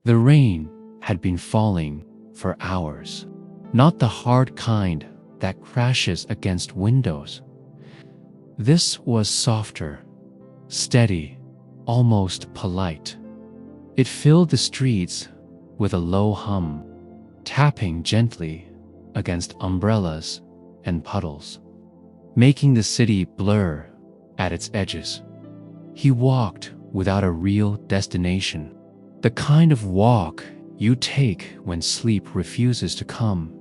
The rain had been falling for hours, not the hard kind that crashes against windows. This was softer, steady, almost polite. It filled the streets with a low hum, tapping gently against umbrellas and puddles, making the city blur at its edges. He walked without a real destination, the kind of walk you take when sleep refuses to come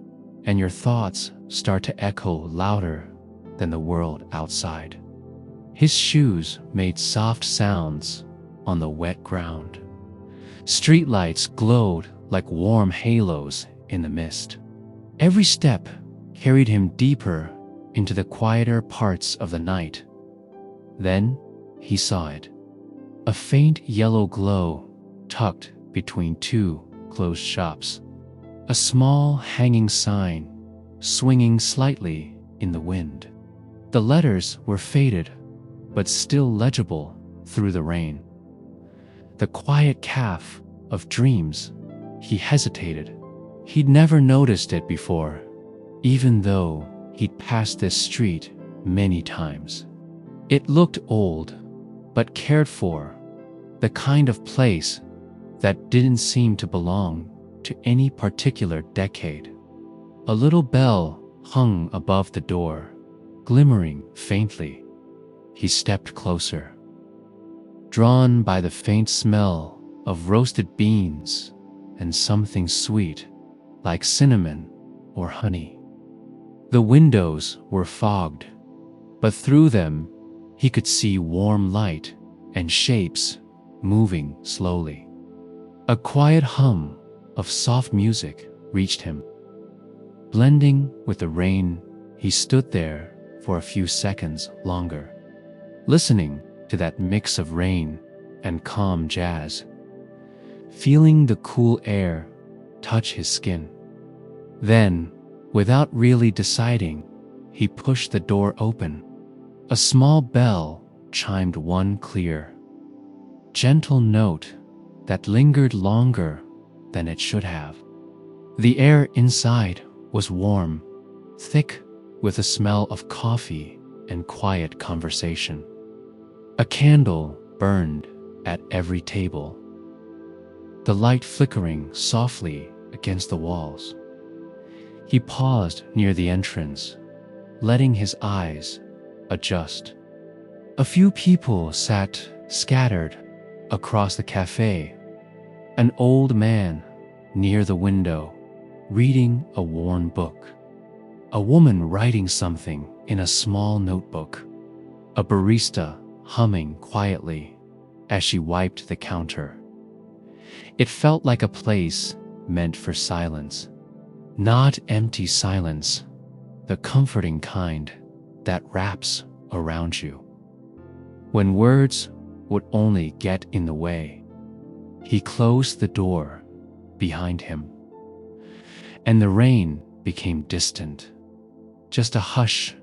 and your thoughts start to echo louder than the world outside. His shoes made soft sounds on the wet ground. Streetlights glowed like warm halos in the mist. Every step carried him deeper into the quieter parts of the night. Then he saw it, a faint yellow glow tucked between two closed shops, a small hanging sign swinging slightly in the wind. The letters were faded, but still legible through the rain. The quiet cafe of dreams. He hesitated. He'd never noticed it before, even though he'd passed this street many times. It looked old, but cared for, the kind of place that didn't seem to belong to any particular decade. A little bell hung above the door, glimmering faintly. He stepped closer, drawn by the faint smell of roasted beans and something sweet like cinnamon or honey. The windows were fogged, but through them he could see warm light and shapes moving slowly. A quiet hum of soft music reached him. Blending with the rain, he stood there for a few seconds longer, listening to that mix of rain and calm jazz, feeling the cool air touch his skin. Then, without really deciding, he pushed the door open. A small bell chimed one clear, gentle note that lingered longer than it should have. The air inside was warm, thick with the smell of coffee and quiet conversation. A candle burned at every table, the light flickering softly against the walls. He paused near the entrance, letting his eyes adjust. A few people sat scattered across the cafe. An old man near the window, reading a worn book. A woman writing something in a small notebook. A barista humming quietly as she wiped the counter. It felt like a place meant for silence. Not empty silence, the comforting kind that wraps around you. When words would only get in the way, he closed the door behind him, and the rain became distant, just a hush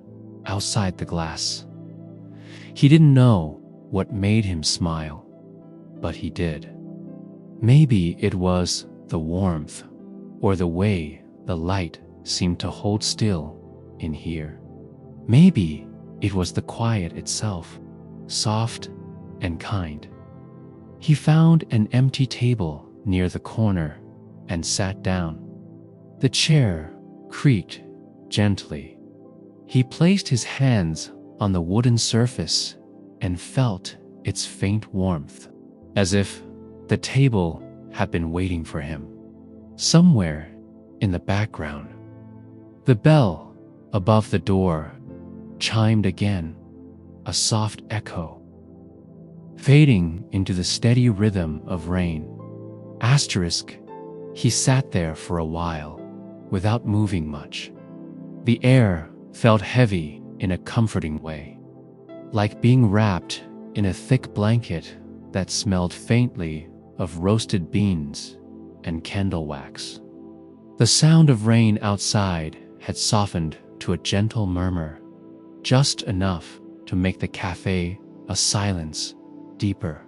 outside the glass. He didn't know what made him smile, but he did. Maybe it was the warmth or the way the light seemed to hold still in here. Maybe it was the quiet itself, soft and kind. He found an empty table near the corner and sat down. The chair creaked gently. He placed his hands on the wooden surface and felt its faint warmth, as if the table had been waiting for him. Somewhere in the background, the bell above the door chimed again, a soft echo, fading into the steady rhythm of rain. He sat there for a while, without moving much. The air felt heavy in a comforting way, like being wrapped in a thick blanket that smelled faintly of roasted beans and candle wax. The sound of rain outside had softened to a gentle murmur, just enough to make the cafe a silence deeper.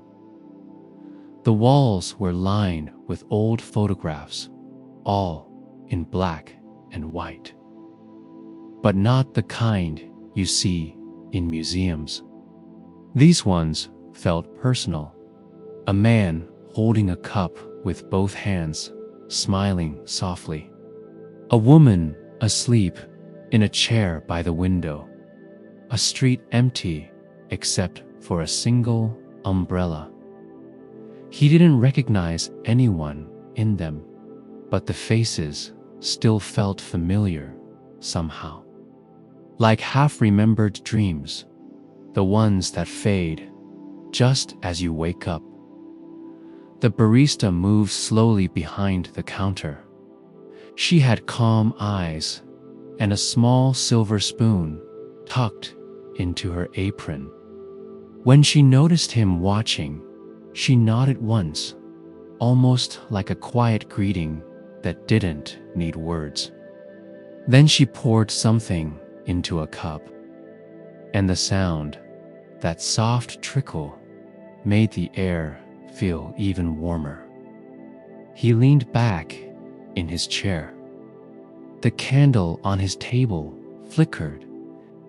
The walls were lined with old photographs, all in black and white. But not the kind you see in museums. These ones felt personal. A man holding a cup with both hands, smiling softly. A woman asleep in a chair by the window. A street empty except for a single umbrella. He didn't recognize anyone in them, but the faces still felt familiar somehow. Like half-remembered dreams, the ones that fade just as you wake up. The barista moved slowly behind the counter. She had calm eyes and a small silver spoon tucked into her apron. When she noticed him watching, she nodded once, almost like a quiet greeting that didn't need words. Then she poured something into a cup, and the sound, that soft trickle, made the air feel even warmer. He leaned back in his chair. The candle on his table flickered,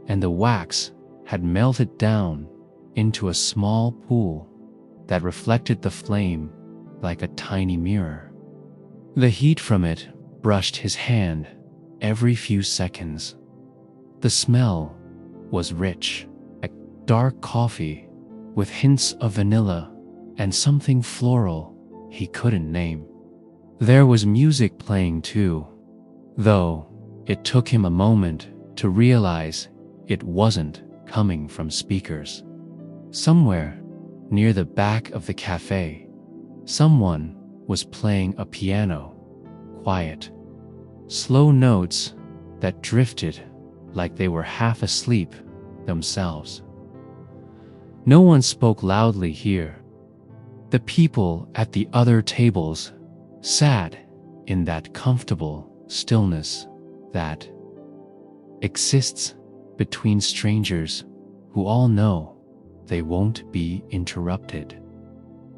and the wax had melted down into a small pool that reflected the flame like a tiny mirror. The heat from it brushed his hand every few seconds. The smell was rich, like dark coffee with hints of vanilla and something floral he couldn't name. There was music playing too, though it took him a moment to realize it wasn't coming from speakers. Somewhere near the back of the cafe, someone was playing a piano, quiet, slow notes that drifted like they were half asleep themselves. No one spoke loudly here. The people at the other tables sat in that comfortable stillness that exists between strangers who all know they won't be interrupted.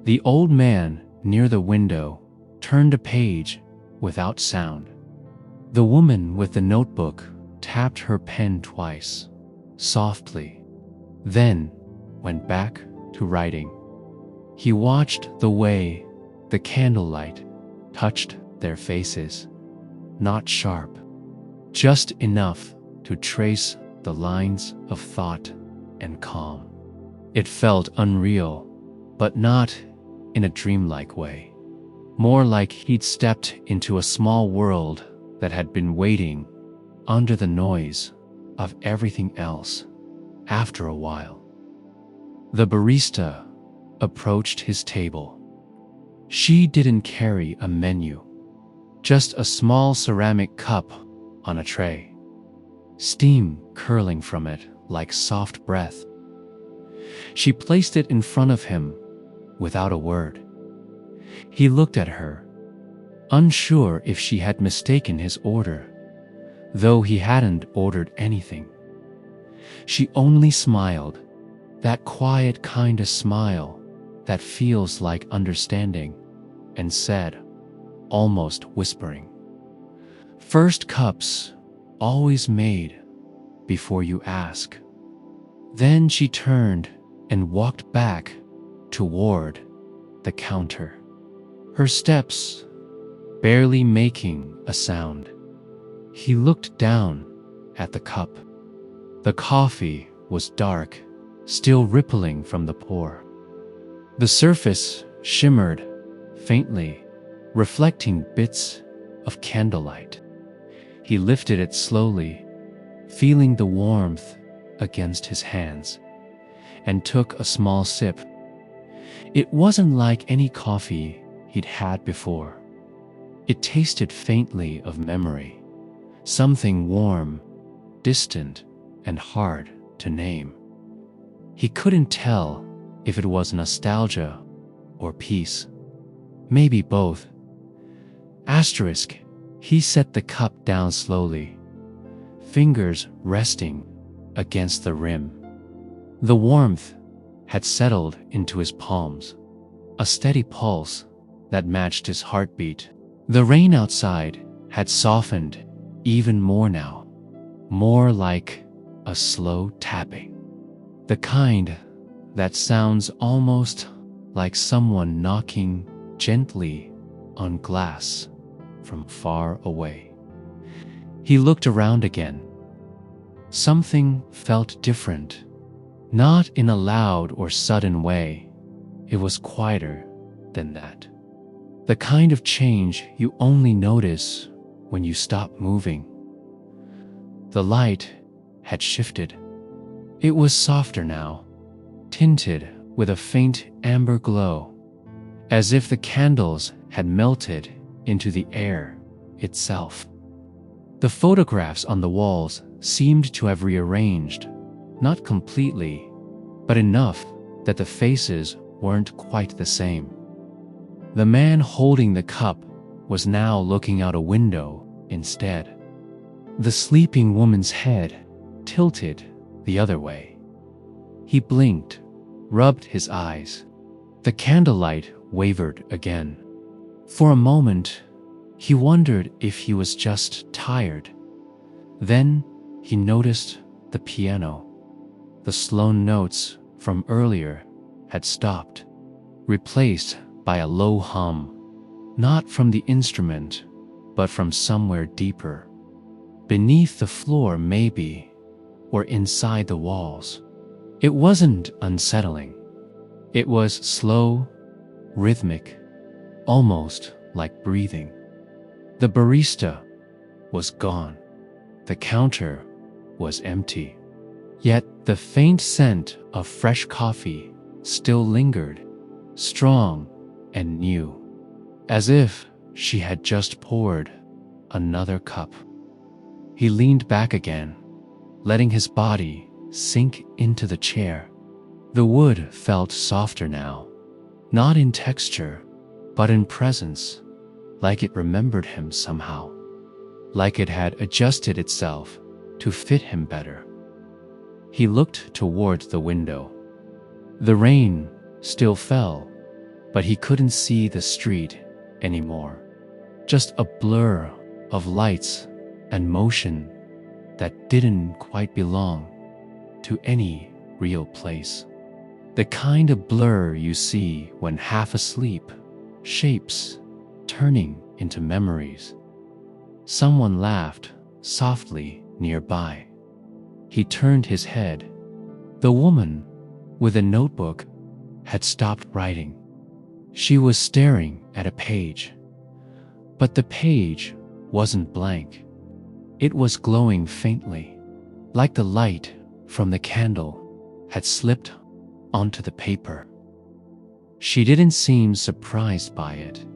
The old man near the window turned a page without sound. The woman with the notebook tapped her pen twice, softly, then went back to writing. He watched the way the candlelight touched their faces, not sharp, just enough to trace the lines of thought and calm. It felt unreal, but not in a dreamlike way. More like he'd stepped into a small world that had been waiting under the noise of everything else. After a while, the barista approached his table. She didn't carry a menu, just a small ceramic cup on a tray, steam curling from it like soft breath. She placed it in front of him without a word. He looked at her, unsure if she had mistaken his order, though he hadn't ordered anything. She only smiled, that quiet kind of smile that feels like understanding, and said, almost whispering, "First cups always made before you ask." Then she turned and walked back toward the counter, her steps barely making a sound. He looked down at the cup. The coffee was dark, still rippling from the pour. The surface shimmered faintly, reflecting bits of candlelight. He lifted it slowly, feeling the warmth against his hands, and took a small sip. It wasn't like any coffee he'd had before. It tasted faintly of memory, something warm, distant, and hard to name. He couldn't tell if it was nostalgia or peace. Maybe both. Asterisk, he set the cup down slowly, fingers resting against the rim. The warmth had settled into his palms, a steady pulse that matched his heartbeat. The rain outside had softened even more now, more like a slow tapping. The kind that sounds almost like someone knocking gently on glass from far away. He looked around again. Something felt different, not in a loud or sudden way. It was quieter than that. The kind of change you only notice when you stop moving. The light had shifted. It was softer now, tinted with a faint amber glow, as if the candles had melted into the air itself. The photographs on the walls seemed to have rearranged, not completely, but enough that the faces weren't quite the same. The man holding the cup was now looking out a window instead. The sleeping woman's head tilted the other way. He blinked, rubbed his eyes. The candlelight wavered again. For a moment, he wondered if he was just tired. Then he noticed the piano. The slow notes from earlier had stopped, replaced by a low hum, not from the instrument, but from somewhere deeper. Beneath the floor maybe, or inside the walls. It wasn't unsettling. It was slow, rhythmic, almost like breathing. The barista was gone. The counter was empty. Yet the faint scent of fresh coffee still lingered, strong and new, as if she had just poured another cup. He leaned back again, letting his body sink into the chair. The wood felt softer now, not in texture, but in presence, like it remembered him somehow, like it had adjusted itself to fit him better. He looked toward the window. The rain still fell, but he couldn't see the street anymore. Just a blur of lights and motion that didn't quite belong to any real place. The kind of blur you see when half asleep, shapes turning into memories. Someone laughed softly nearby. He turned his head. The woman with a notebook had stopped writing. She was staring at a page, but the page wasn't blank. It was glowing faintly, like the light from the candle had slipped onto the paper. She didn't seem surprised by it.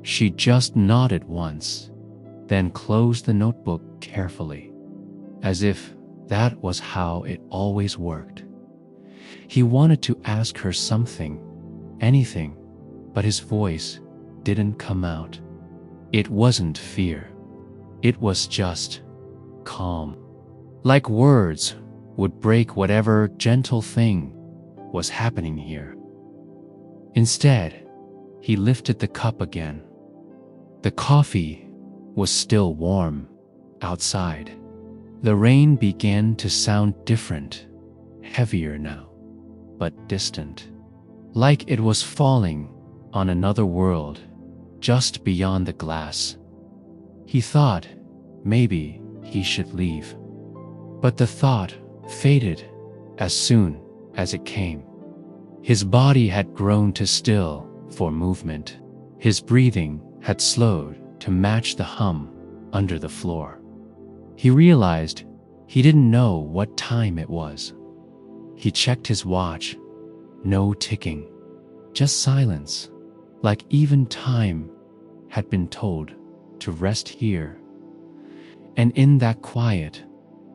She just nodded once, then closed the notebook carefully, as if that was how it always worked. He wanted to ask her something, anything, but his voice didn't come out. It wasn't fear. It was just calm. Like words would break whatever gentle thing was happening here. Instead, he lifted the cup again. The coffee was still warm outside. The rain began to sound different, heavier now, but distant, like it was falling on another world just beyond the glass. He thought maybe he should leave, but the thought faded as soon as it came. His body had grown too still for movement. His breathing had slowed to match the hum under the floor. He realized he didn't know what time it was. He checked his watch. No ticking, just silence, like even time had been told to rest here. And in that quiet,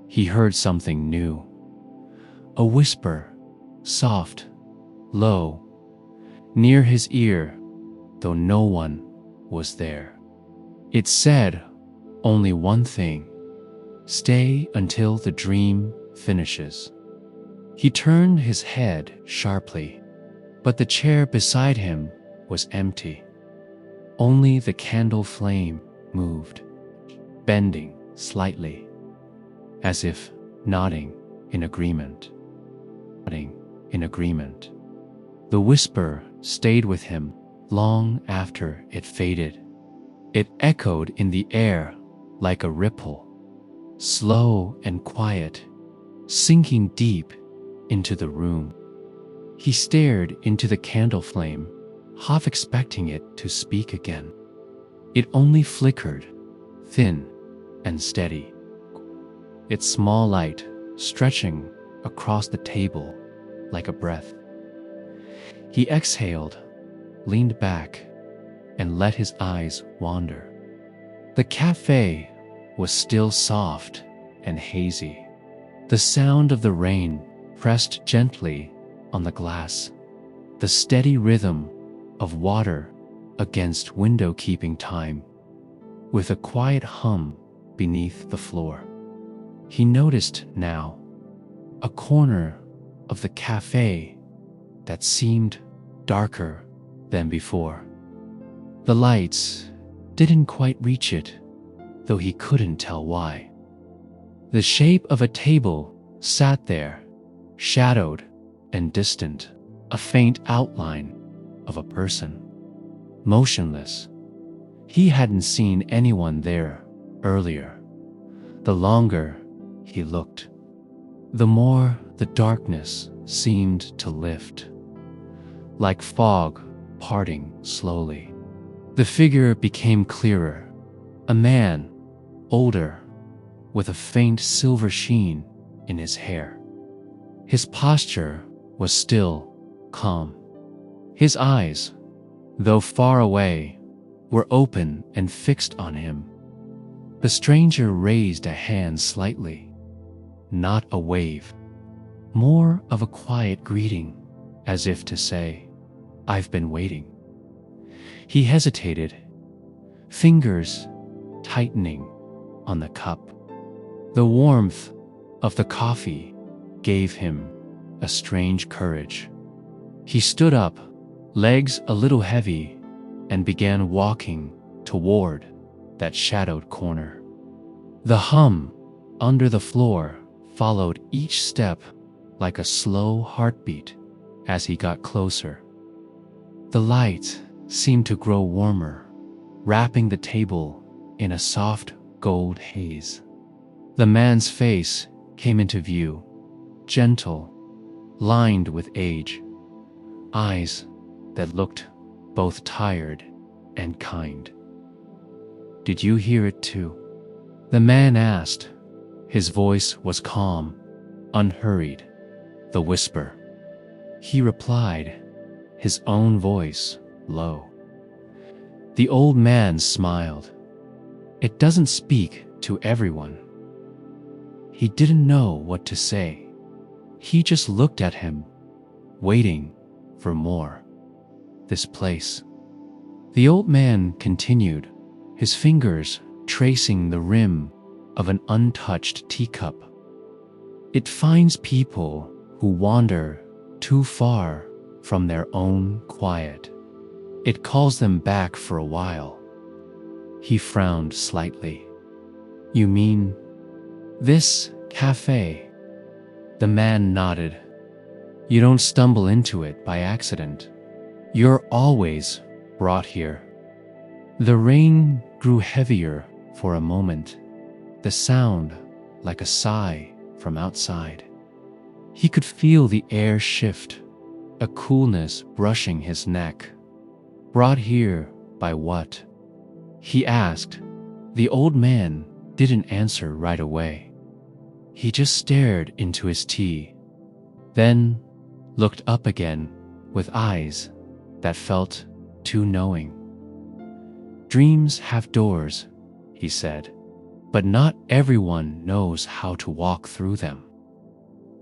he heard something new. A whisper, soft, low, near his ear, though no one was there. It said only one thing: stay until the dream finishes. He turned his head sharply, but the chair beside him was empty. Only the candle flame moved, bending slightly, as if nodding in agreement. Nodding in agreement. The whisper stayed with him long after it faded. It echoed in the air like a ripple, slow and quiet, sinking deep into the room. He stared into the candle flame, half expecting it to speak again. It only flickered, thin and steady, its small light stretching across the table like a breath. He exhaled, leaned back, and let his eyes wander. The cafe was still soft and hazy. The sound of the rain pressed gently on the glass, the steady rhythm of water against window keeping time, with a quiet hum beneath the floor. He noticed now a corner of the cafe that seemed darker than before. The lights didn't quite reach it, though he couldn't tell why. The shape of a table sat there, shadowed and distant, a faint outline of a person, motionless. He hadn't seen anyone there earlier. The longer he looked, the more the darkness seemed to lift, like fog parting slowly. The figure became clearer, a man, older, with a faint silver sheen in his hair. His posture was still calm. His eyes, though far away, were open and fixed on him. The stranger raised a hand slightly, not a wave, more of a quiet greeting, as if to say, "I've been waiting." He hesitated, fingers tightening on the cup. The warmth of the coffee gave him a strange courage. He stood up, legs a little heavy, and began walking toward that shadowed corner. The hum under the floor followed each step like a slow heartbeat as he got closer. The light seemed to grow warmer, wrapping the table in a soft gold haze. The man's face came into view, gentle, lined with age, eyes that looked both tired and kind. "Did you hear it too?" the man asked. His voice was calm, unhurried, the whisper. He replied, his own voice low. The old man smiled. It doesn't speak to everyone. He didn't know what to say. He just looked at him, waiting for more. This place. The old man continued, his fingers tracing the rim of an untouched teacup. It finds people who wander too far from their own quiet. It calls them back for a while. He frowned slightly. "You mean this cafe?" The man nodded. "You don't stumble into it by accident. You're always brought here." The rain grew heavier for a moment, the sound like a sigh from outside. He could feel the air shift, a coolness brushing his neck. "Brought here by what?" he asked. The old man didn't answer right away. He just stared into his tea, then looked up again with eyes that felt too knowing. "Dreams have doors," he said, "but not everyone knows how to walk through them."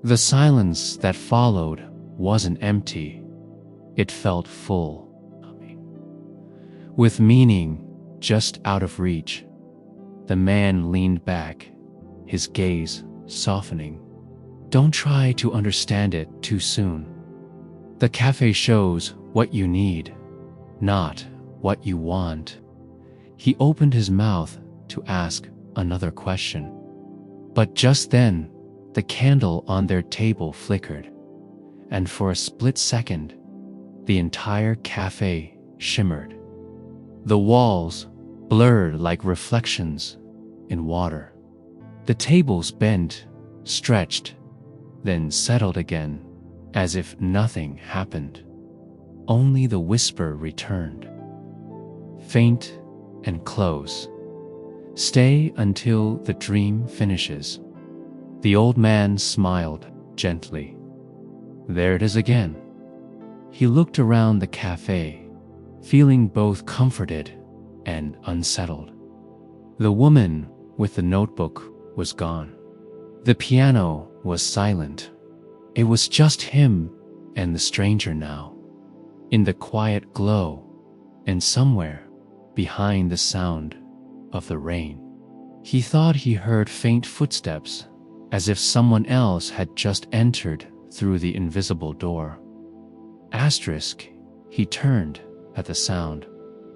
The silence that followed wasn't empty. It felt full, with meaning just out of reach. The man leaned back, his gaze softening. "Don't try to understand it too soon. The cafe shows what you need, not what you want. He opened his mouth to ask another question. But just then, the candle on their table flickered, and for a split second, the entire cafe shimmered. The walls blurred like reflections in water. The tables bent, stretched, then settled again, as if nothing happened. Only the whisper returned, faint and close. Stay until the dream finishes. The old man smiled gently. There it is again. He looked around the cafe, feeling both comforted and unsettled. The woman with the notebook was gone. The piano was silent. It was just him and the stranger now, in the quiet glow, and somewhere behind the sound of the rain. He thought he heard faint footsteps, as if someone else had just entered through the invisible door. He turned at the sound.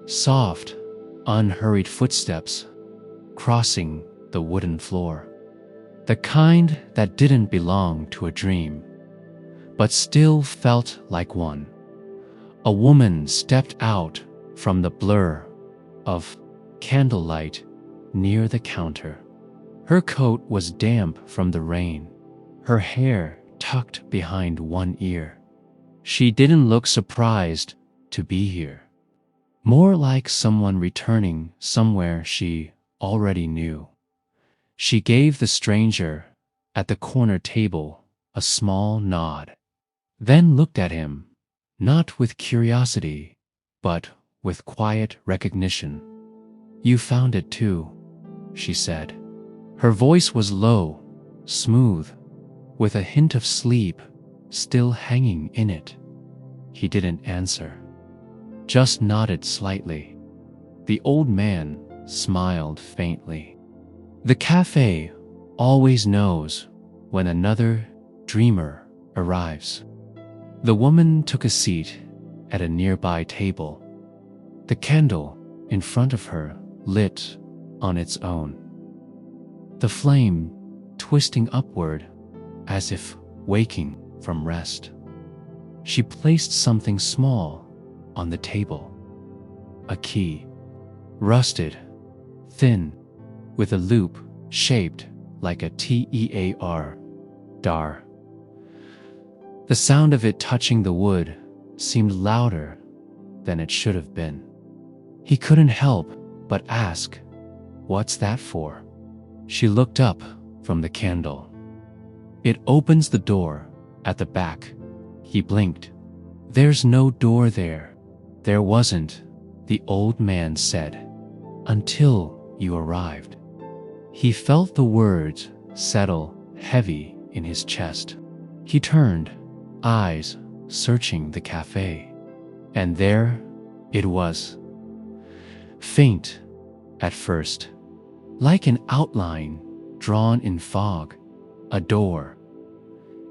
Soft, unhurried footsteps crossing the wooden floor. The kind that didn't belong to a dream, but still felt like one. A woman stepped out from the blur of candlelight near the counter. Her coat was damp from the rain, her hair tucked behind one ear. She didn't look surprised to be here, more like someone returning somewhere she already knew. She gave the stranger at the corner table a small nod, then looked at him, not with curiosity, but with quiet recognition. "You found it too," she said. Her voice was low, smooth, with a hint of sleep still hanging in it. He didn't answer, just nodded slightly. The old man smiled faintly. The cafe always knows when another dreamer arrives. The woman took a seat at a nearby table. The candle in front of her lit on its own, the flame twisting upward as if waking from rest. She placed something small on the table, a key, rusted, thin, with a loop shaped like a tear, dar. The sound of it touching the wood seemed louder than it should have been. He couldn't help but ask, "What's that for?" She looked up from the candle. "It opens the door at the back." He blinked. "There's no door there." "There wasn't," the old man said, "until you arrived." He felt the words settle heavy in his chest. He turned, eyes searching the cafe. And there it was. Faint at first, like an outline drawn in fog, a door.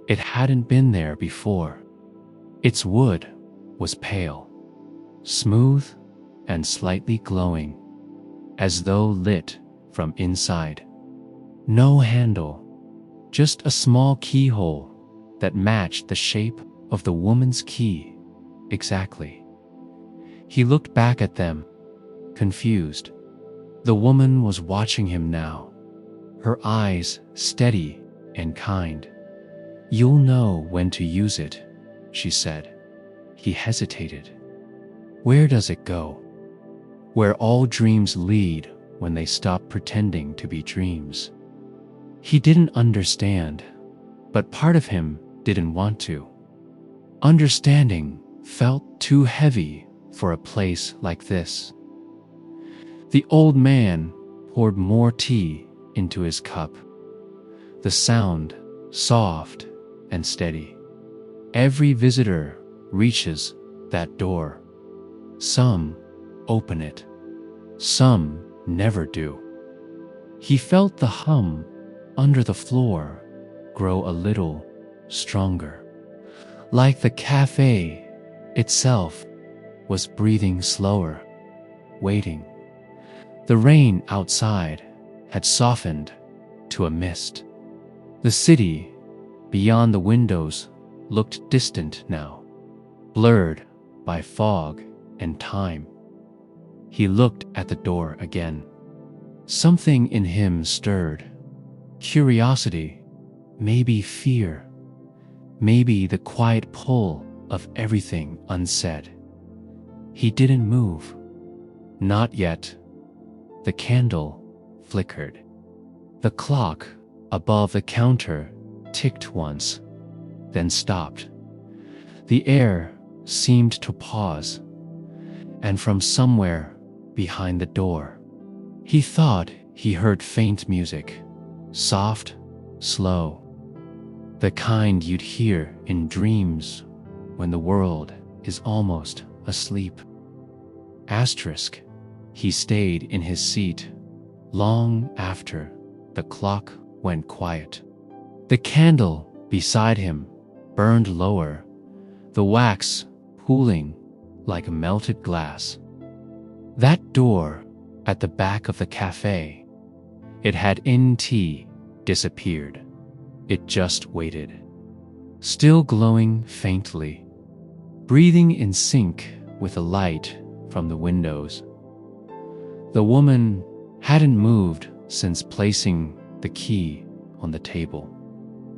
It hadn't been there before. Its wood was pale, smooth and slightly glowing, as though lit from inside. No handle, just a small keyhole that matched the shape of the woman's key exactly. He looked back at them, confused. The woman was watching him now, her eyes steady and kind. "You'll know when to use it," she said. He hesitated. "Where does it go?" "Where all dreams lead when they stop pretending to be dreams." He didn't understand, but part of him didn't want to. Understanding felt too heavy for a place like this. The old man poured more tea into his cup, the sound soft and steady. Every visitor reaches that door. Some open it, some never do. He felt the hum under the floor grow a little stronger, like the cafe itself was breathing slower. waiting. The rain outside had softened to a mist. The city, beyond the windows, looked distant now, blurred by fog and time. He looked at the door again. Something in him stirred. Curiosity, maybe fear, maybe the quiet pull of everything unsaid. He didn't move. Not yet. The candle flickered. The clock above the counter ticked once, then stopped. The air seemed to pause, and from somewhere behind the door, he thought he heard faint music, soft, slow, the kind you'd hear in dreams when the world is almost asleep. Asterisk. He stayed in his seat long after the clock went quiet. The candle beside him burned lower, the wax pooling like melted glass. That door at the back of the cafe, it had NT disappeared. It just waited, still glowing faintly, breathing in sync with the light from the windows. The woman hadn't moved since placing the key on the table.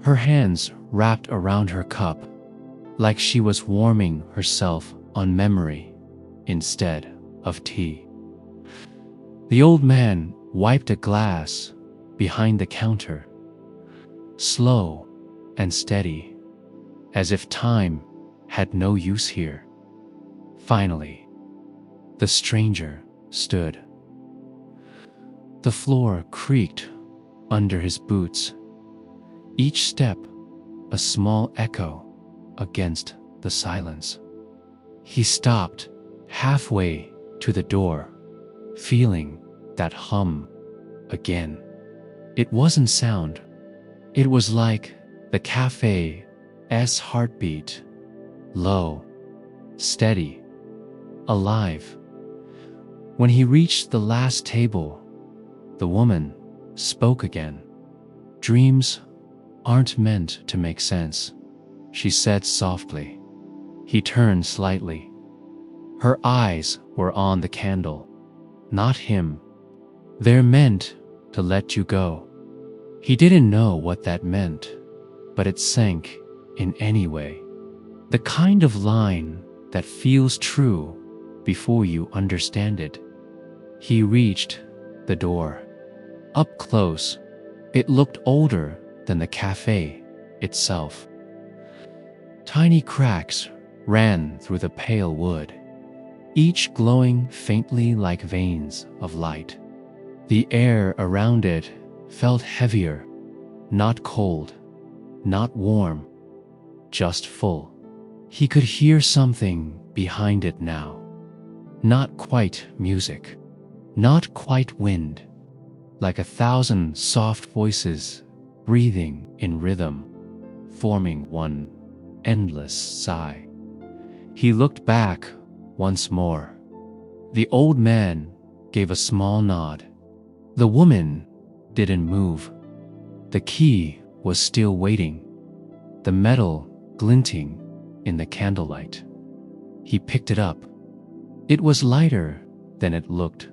Her hands wrapped around her cup, like she was warming herself on memory instead of tea. The old man wiped a glass behind the counter, slow and steady, as if time had no use here. Finally, the stranger stood. The floor creaked under his boots, each step a small echo against the silence. He stopped halfway to the door, feeling that hum again. It wasn't sound. It was like the cafe's heartbeat, low, steady, alive. When he reached the last table, the woman spoke again. "Dreams aren't meant to make sense," she said softly. He turned slightly. Her eyes were on the candle, not him. "They're meant to let you go." He didn't know what that meant, but it sank in any way. The kind of line that feels true before you understand it. He reached the door. Up close, it looked older than the cafe itself. Tiny cracks ran through the pale wood, each glowing faintly like veins of light. The air around it felt heavier, not cold, not warm, just full. He could hear something behind it now. Not quite music, not quite wind, like 1,000 soft voices breathing in rhythm, forming one endless sigh. He looked back once more. The old man gave a small nod. The woman didn't move. The key was still waiting, the metal glinting in the candlelight. He picked it up. It was lighter than it looked,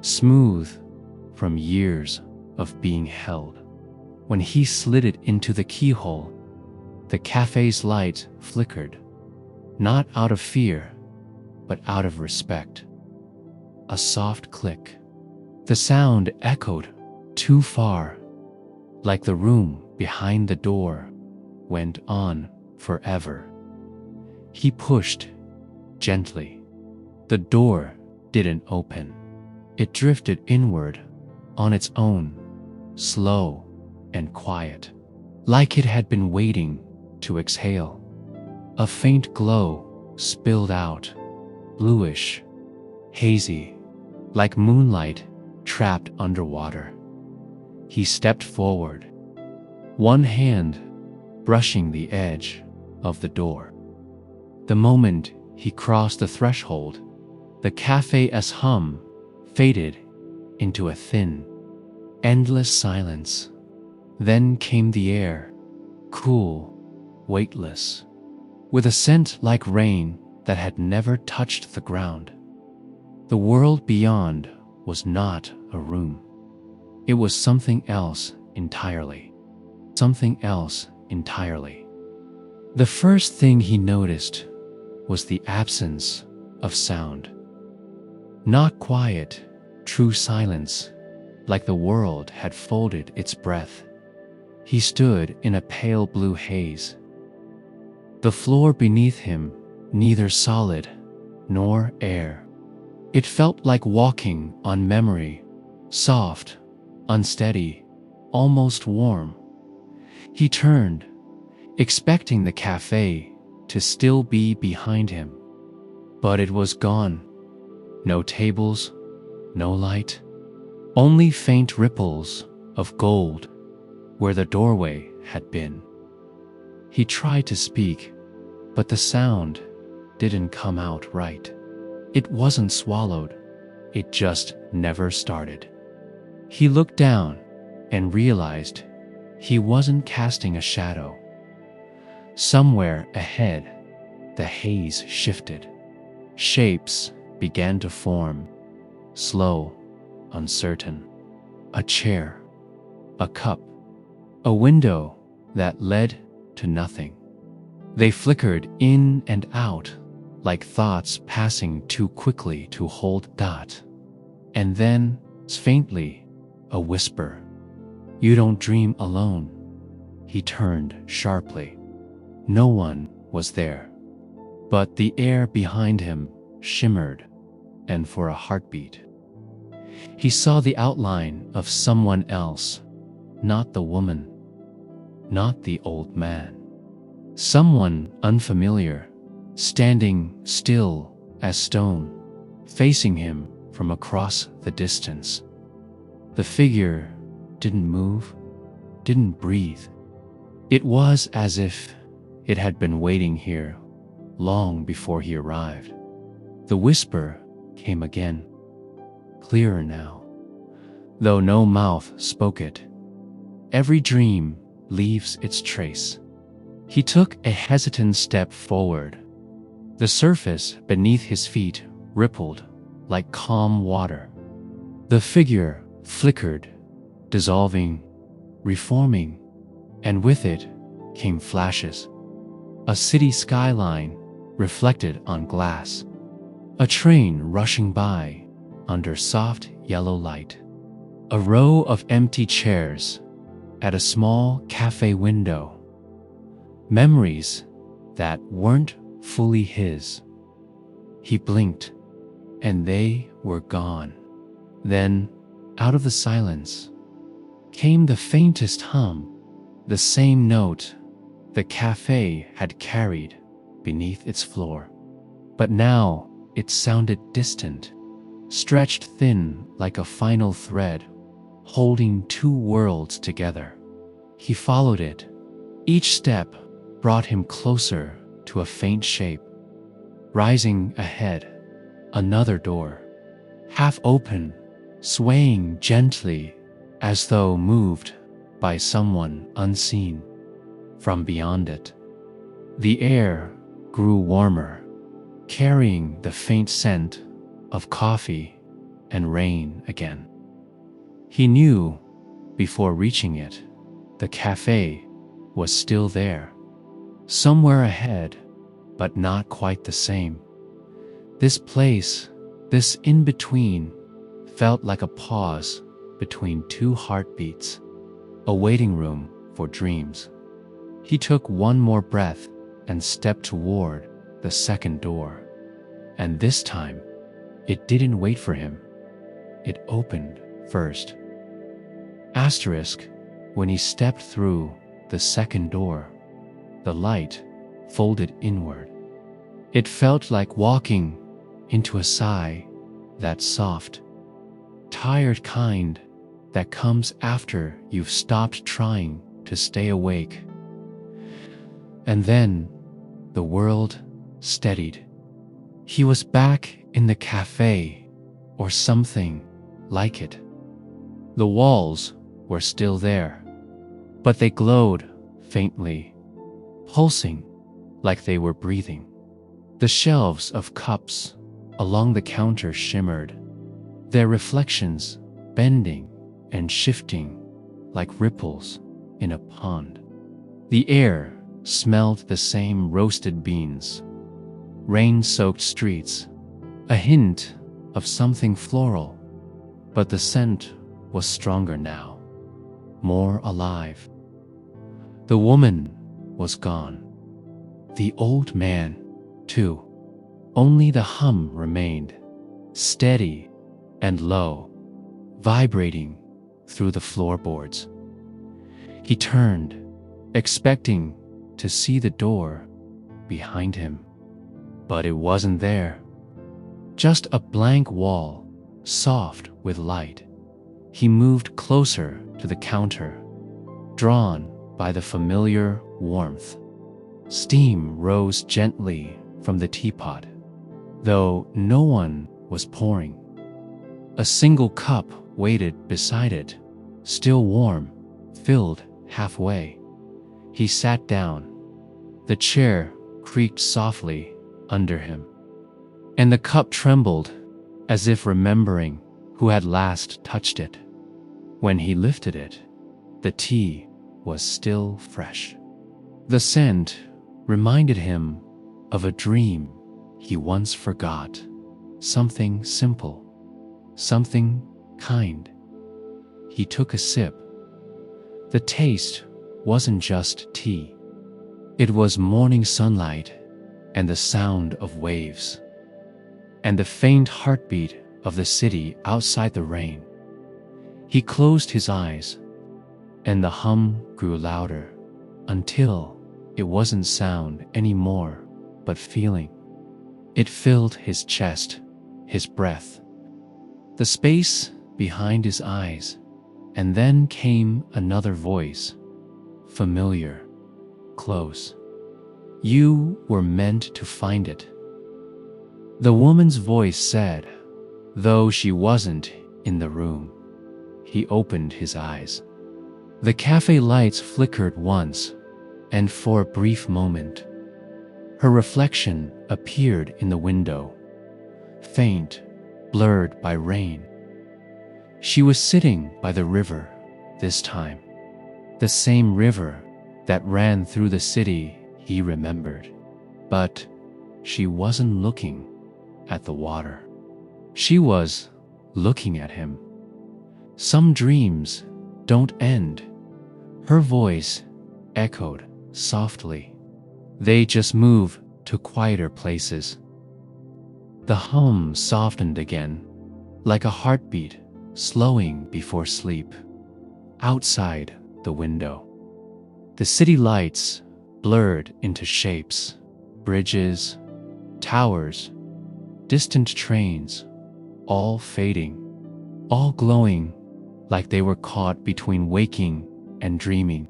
smooth from years of being held. When he slid it into the keyhole, the cafe's light flickered, not out of fear, but out of respect. A soft click. The sound echoed too far, like the room behind the door went on forever. He pushed gently. The door didn't open. It drifted inward on its own, slow and quiet, like it had been waiting to exhale. A faint glow spilled out, bluish, hazy, like moonlight trapped underwater. He stepped forward, one hand brushing the edge of the door. The moment he crossed the threshold, The cafe's hum faded into a thin, endless silence. Then came the air, cool, weightless, with a scent like rain that had never touched the ground. The world beyond was not a room. It was something else entirely. Something else entirely. The first thing he noticed was the absence of sound. Not quiet, true silence, like the world had folded its breath. He stood in a pale blue haze. The floor beneath him, neither solid nor air. It felt like walking on memory, soft, unsteady, almost warm. He turned, expecting the cafe to still be behind him. But it was gone. No tables, no light, only faint ripples of gold where the doorway had been. He tried to speak, but the sound didn't come out right. It wasn't swallowed, it just never started. He looked down and realized he wasn't casting a shadow. Somewhere ahead, the haze shifted. Shapes began to form, slow, uncertain. A chair, a cup, a window that led to nothing. They flickered in and out like thoughts passing too quickly to hold dot. And then, faintly, a whisper. "You don't dream alone." He turned sharply. No one was there, but the air behind him shimmered, and for a heartbeat, he saw the outline of someone else, not the woman, not the old man. Someone unfamiliar, standing still as stone, facing him from across the distance. The figure didn't move, didn't breathe. It was as if it had been waiting here long before he arrived. The whisper came again, clearer now, though no mouth spoke it. Every dream leaves its trace. He took a hesitant step forward. The surface beneath his feet rippled like calm water. The figure flickered, dissolving, reforming, and with it came flashes. A city skyline reflected on glass. A train rushing by under soft yellow light. A row of empty chairs at a small cafe window. Memories that weren't fully his. He blinked, and they were gone. Then, out of the silence, came the faintest hum, the same note the cafe had carried beneath its floor. But now it sounded distant, stretched thin like a final thread, holding two worlds together. He followed it. Each step brought him closer to a faint shape. Rising ahead, another door, half open, swaying gently as though moved by someone unseen. From beyond it, the air grew warmer, carrying the faint scent of coffee and rain again. He knew, before reaching it, the cafe was still there, somewhere ahead, but not quite the same. This place, this in-between, felt like a pause between two heartbeats, a waiting room for dreams. He took one more breath and stepped toward the second door. And this time, it didn't wait for him. It opened first. Asterisk, when he stepped through the second door, the light folded inward. It felt like walking into a sigh, that soft, tired kind that comes after you've stopped trying to stay awake. And then the world steadied. He was back in the cafe or something like it. The walls were still there, but they glowed faintly, pulsing like they were breathing. The shelves of cups along the counter shimmered, their reflections bending and shifting like ripples in a pond. The air smelled the same roasted beans, rain-soaked streets, a hint of something floral, but the scent was stronger now, more alive. The woman was gone. The old man, too. Only the hum remained, steady and low, vibrating through the floorboards. He turned, expecting to see the door behind him, but it wasn't there. Just a blank wall, soft with light. He moved closer to the counter, drawn by the familiar warmth. Steam rose gently from the teapot, though no one was pouring. A single cup waited beside it, still warm, filled halfway. He sat down. The chair creaked softly under him, and the cup trembled as if remembering who had last touched it. When he lifted it, the tea was still fresh. The scent reminded him of a dream he once forgot, something simple, something kind. He took a sip. The taste wasn't just tea. It was morning sunlight and the sound of waves, and the faint heartbeat of the city outside the rain. He closed his eyes, and the hum grew louder until it wasn't sound anymore, but feeling. It filled his chest, his breath, the space behind his eyes, and then came another voice, familiar, close. You were meant to find it. The woman's voice said, though she wasn't in the room. He opened his eyes. The cafe lights flickered once, and for a brief moment, her reflection appeared in the window, faint, blurred by rain. She was sitting by the river this time, the same river that ran through the city he remembered. But she wasn't looking at the water. She was looking at him. Some dreams don't end. Her voice echoed softly. They just move to quieter places. The hum softened again, like a heartbeat slowing before sleep. Outside the window, the city lights blurred into shapes, bridges, towers, distant trains, all fading, all glowing like they were caught between waking and dreaming.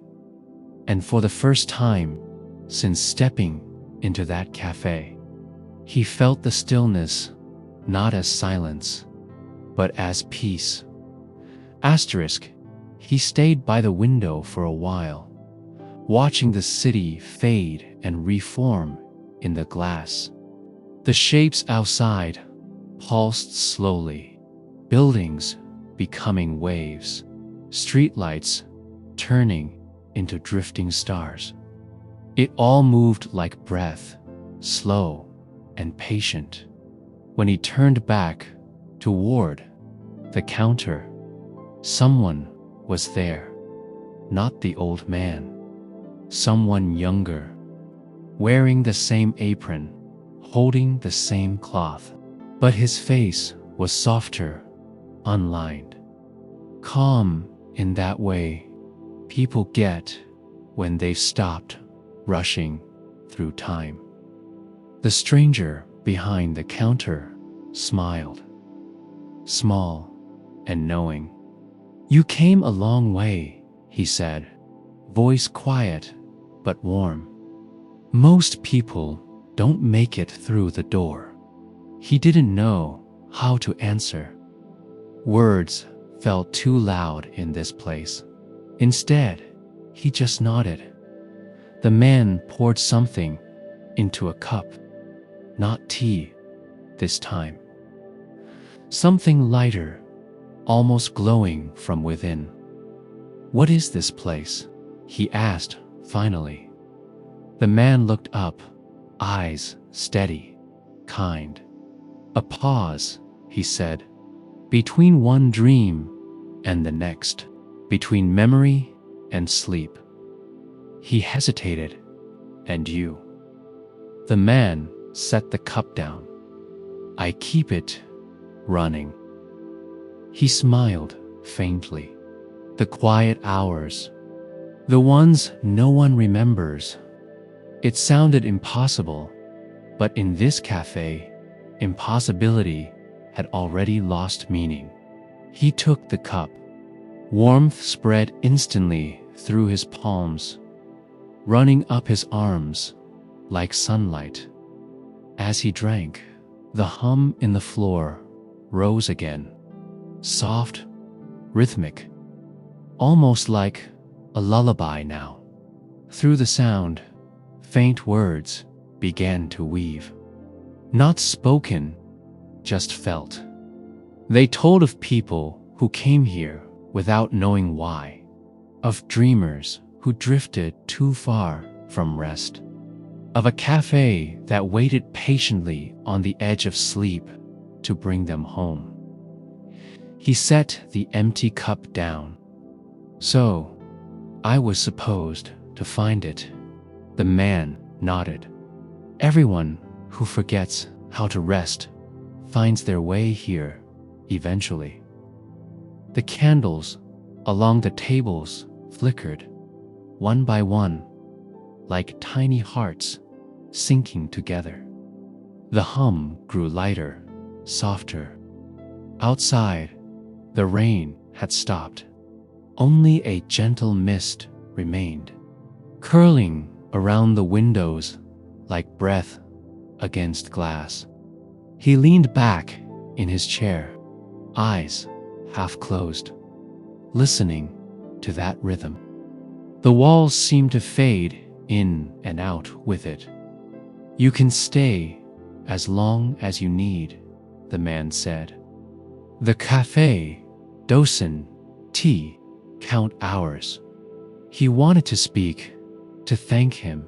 And for the first time since stepping into that cafe, he felt the stillness not as silence, but as peace. Asterisk, he stayed by the window for a while, watching the city fade and reform in the glass. The shapes outside pulsed slowly, buildings becoming waves, streetlights turning into drifting stars. It all moved like breath, slow and patient. When he turned back toward the counter, someone was there. Not the old man. Someone younger, wearing the same apron, holding the same cloth. But his face was softer, unlined. Calm in that way people get when they've stopped rushing through time. The stranger behind the counter smiled, small and knowing. You came a long way, he said, voice quiet but warm. Most people don't make it through the door. He didn't know how to answer. Words felt too loud in this place. Instead, he just nodded. The man poured something into a cup. Not tea this time. Something lighter, almost glowing from within. "What is this place?" he asked finally. The man looked up, eyes steady, kind. "A pause," he said, "between one dream and the next, between memory and sleep." He hesitated. "And you?" The man set the cup down. "I keep it running." He smiled faintly. "The quiet hours, the ones no one remembers." It sounded impossible, but in this cafe, impossibility had already lost meaning. He took the cup. Warmth spread instantly through his palms, running up his arms like sunlight. As he drank, the hum in the floor rose again, soft, rhythmic, almost like a lullaby now. Through the sound, faint words began to weave. Not spoken, just felt. They told of people who came here without knowing why, of dreamers who drifted too far from rest, of a cafe that waited patiently on the edge of sleep to bring them home. He set the empty cup down. "So, I was supposed to find it." The man nodded. "Everyone who forgets how to rest finds their way here eventually." The candles along the tables flickered, one by one, like tiny hearts sinking together. The hum grew lighter, softer. Outside, the rain had stopped. Only a gentle mist remained, curling around the windows like breath against glass. He leaned back in his chair, eyes half closed, listening to that rhythm. The walls seemed to fade in and out with it. "You can stay as long as you need," the man said. "The cafe, dosen, tea, count hours." He wanted to speak, to thank him,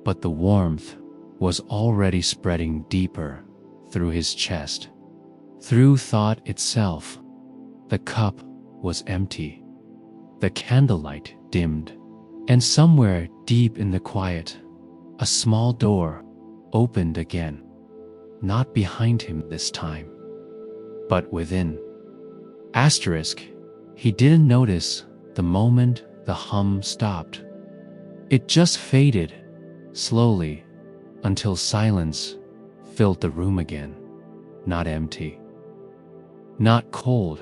but the warmth was already spreading deeper through his chest, through thought itself. The cup was empty. The candlelight dimmed, and somewhere deep in the quiet, a small door opened again, not behind him this time, but within. Asterisk, he didn't notice the moment the hum stopped. It just faded, slowly, until silence filled the room again. Not empty, not cold,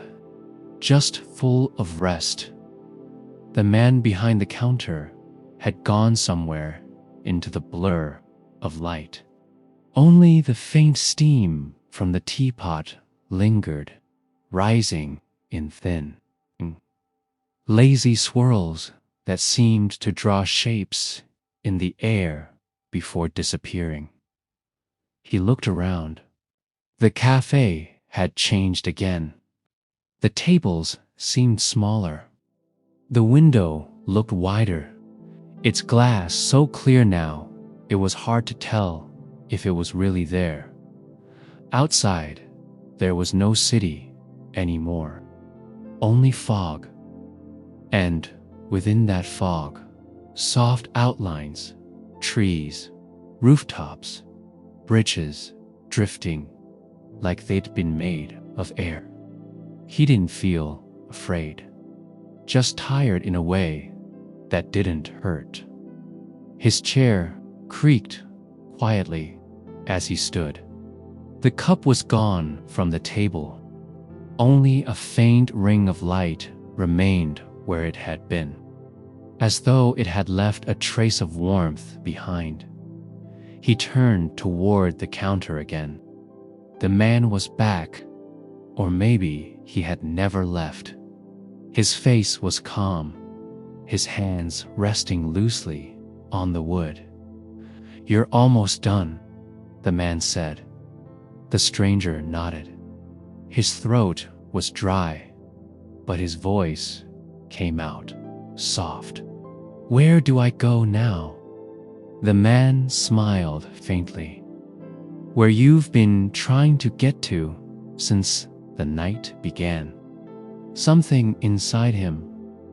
just full of rest. The man behind the counter had gone somewhere into the blur of light. Only the faint steam from the teapot lingered, rising in thin, lazy swirls that seemed to draw shapes in the air before disappearing. He looked around. The cafe had changed again. The tables seemed smaller. The window looked wider, its glass so clear now it was hard to tell if it was really there. Outside, there was no city anymore, only fog. And within that fog, soft outlines, trees, rooftops, bridges drifting like they'd been made of air. He didn't feel afraid, just tired in a way that didn't hurt. His chair creaked quietly as he stood. The cup was gone from the table. Only a faint ring of light remained where it had been, as though it had left a trace of warmth behind. He turned toward the counter again. The man was back, or maybe he had never left. His face was calm, his hands resting loosely on the wood. "You're almost done," the man said. The stranger nodded. His throat was dry, but his voice came out soft. "Where do I go now?" The man smiled faintly. "Where you've been trying to get to since the night began." Something inside him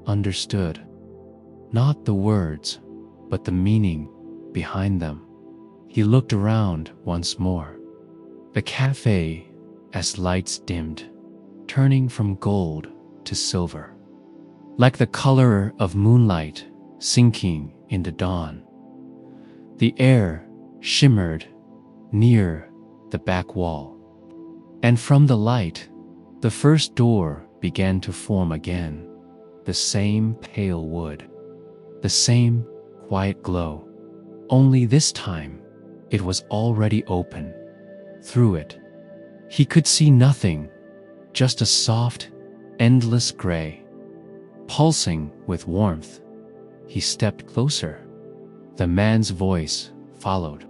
understood, not the words, but the meaning behind them. He looked around once more. The cafe, as lights dimmed, turning from gold to silver, like the color of moonlight sinking into dawn. The air shimmered near the back wall, and from the light, the first door began to form again. The same pale wood, the same quiet glow, only this time it was already open. Through it, he could see nothing, just a soft, endless gray, pulsing with warmth. He stepped closer. The man's voice followed,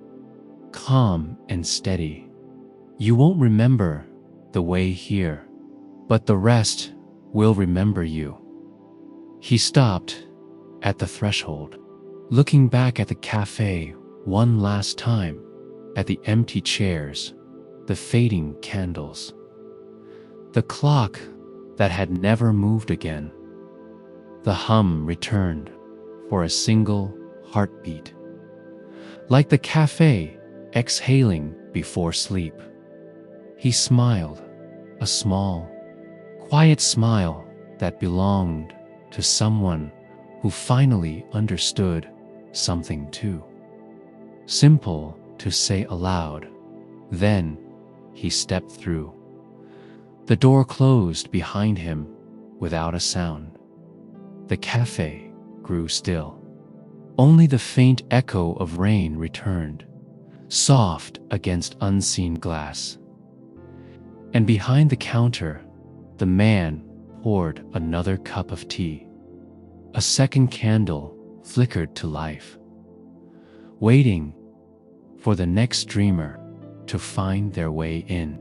calm and steady. "You won't remember the way here, but the rest will remember you." He stopped at the threshold, looking back at the cafe one last time, at the empty chairs, the fading candles, the clock that had never moved again. The hum returned for a single heartbeat, like the cafe exhaling before sleep. He smiled, a small, quiet smile that belonged to someone who finally understood something too. Simple to say aloud. Then he stepped through. The door closed behind him without a sound. The cafe grew still. Only the faint echo of rain returned, soft against unseen glass. And behind the counter, the man poured another cup of tea. A second candle flickered to life, waiting for the next dreamer to find their way in.